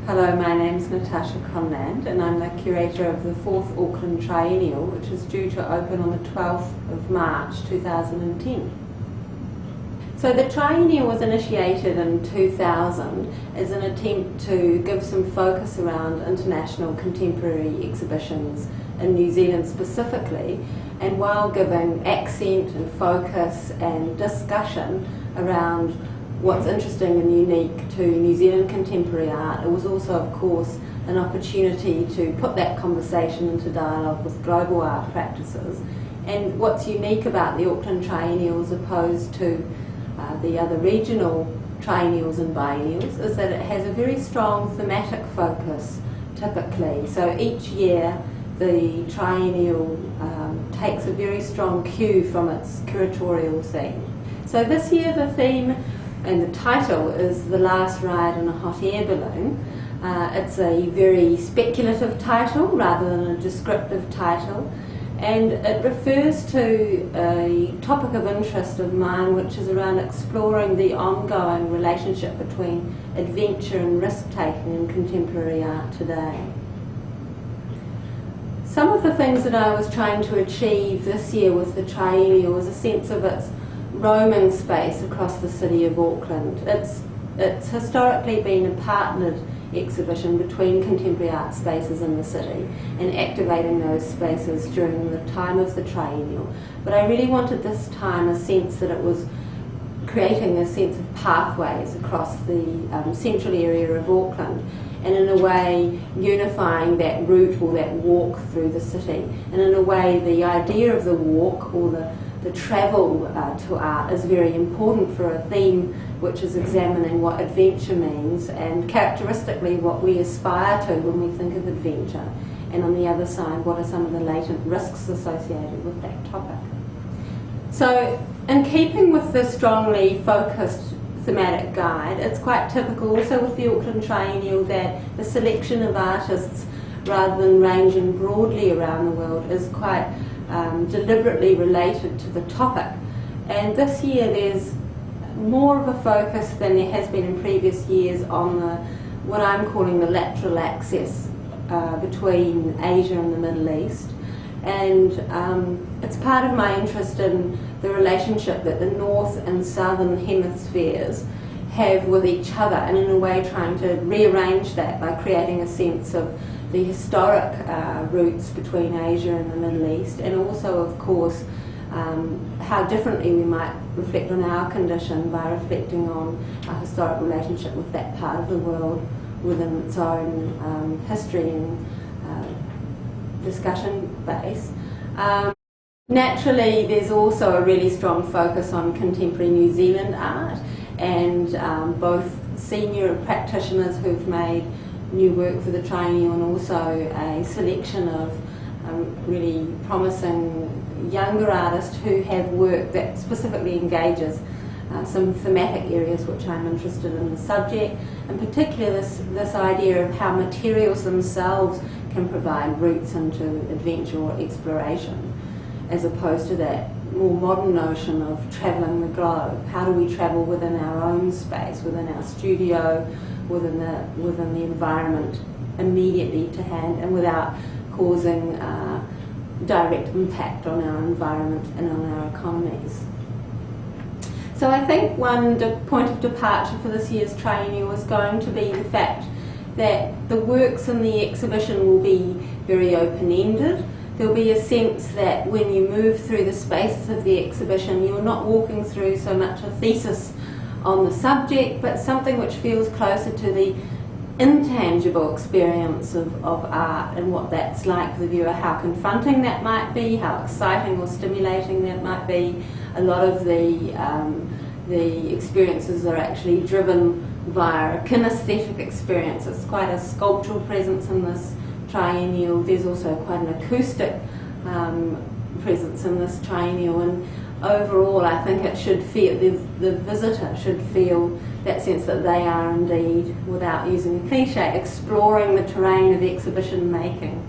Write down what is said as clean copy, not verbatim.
Hello, my name is Natasha Conland and I'm the curator of the 4th Auckland Triennial, which is due to open on the 12th of March 2010. So the Triennial was initiated in 2000 as an attempt to give some focus around international contemporary exhibitions in New Zealand specifically, and while giving accent and focus and discussion around what's interesting and unique to New Zealand contemporary art, it was also, of course, an opportunity to put that conversation into dialogue with global art practices. And what's unique about the Auckland Triennial as opposed to the other regional triennials and biennials is that it has a very strong thematic focus typically. So each year the triennial takes a very strong cue from its curatorial theme. So this year the theme and the title is The Last Ride in a Hot Air Balloon. It's a very speculative title rather than a descriptive title, and it refers to a topic of interest of mine, which is around exploring the ongoing relationship between adventure and risk-taking in contemporary art today. Some of the things that I was trying to achieve this year with the Triennial was a sense of its roaming space across the city of Auckland. It's historically been a partnered exhibition between contemporary art spaces in the city and activating those spaces during the time of the Triennial. But I really wanted this time a sense that it was creating a sense of pathways across the central area of Auckland, and in a way unifying that route or that walk through the city. And in a way the idea of the walk or the travel to art is very important for a theme which is examining what adventure means and characteristically what we aspire to when we think of adventure, and on the other side what are some of the latent risks associated with that topic. So in keeping with the strongly focused thematic guide, it's quite typical also with the Auckland Triennial that the selection of artists, rather than ranging broadly around the world, is quite deliberately related to the topic. And this year there's more of a focus than there has been in previous years on what I'm calling the lateral axis between Asia and the Middle East. And it's part of my interest in the relationship that the north and southern hemispheres have with each other, and in a way trying to rearrange that by creating a sense of the historic roots between Asia and the Middle East, and also, of course, how differently we might reflect on our condition by reflecting on our historic relationship with that part of the world within its own history and discussion base. Naturally, there's also a really strong focus on contemporary New Zealand art, and both senior practitioners who've made new work for the Triennial and also a selection of really promising younger artists who have work that specifically engages some thematic areas which I'm interested in the subject, and particularly this idea of how materials themselves can provide routes into adventure or exploration, as opposed to that more modern notion of travelling the globe. How do we travel within our own space, within our studio, within the environment immediately to hand, and without causing direct impact on our environment and on our economies. So I think one point of departure for this year's Triennial is going to be the fact that the works in the exhibition will be very open-ended. There'll be a sense that when you move through the spaces of the exhibition, you're not walking through so much a thesis on the subject, but something which feels closer to the intangible experience of art and what that's like for the viewer, how confronting that might be, how exciting or stimulating that might be. A lot of the experiences are actually driven via a kinesthetic experience. It's quite a sculptural presence in this Triennial. There's also quite an acoustic presence in this Triennial, and overall I think it should feel, the visitor should feel that sense that they are indeed, without using a cliche, exploring the terrain of exhibition making.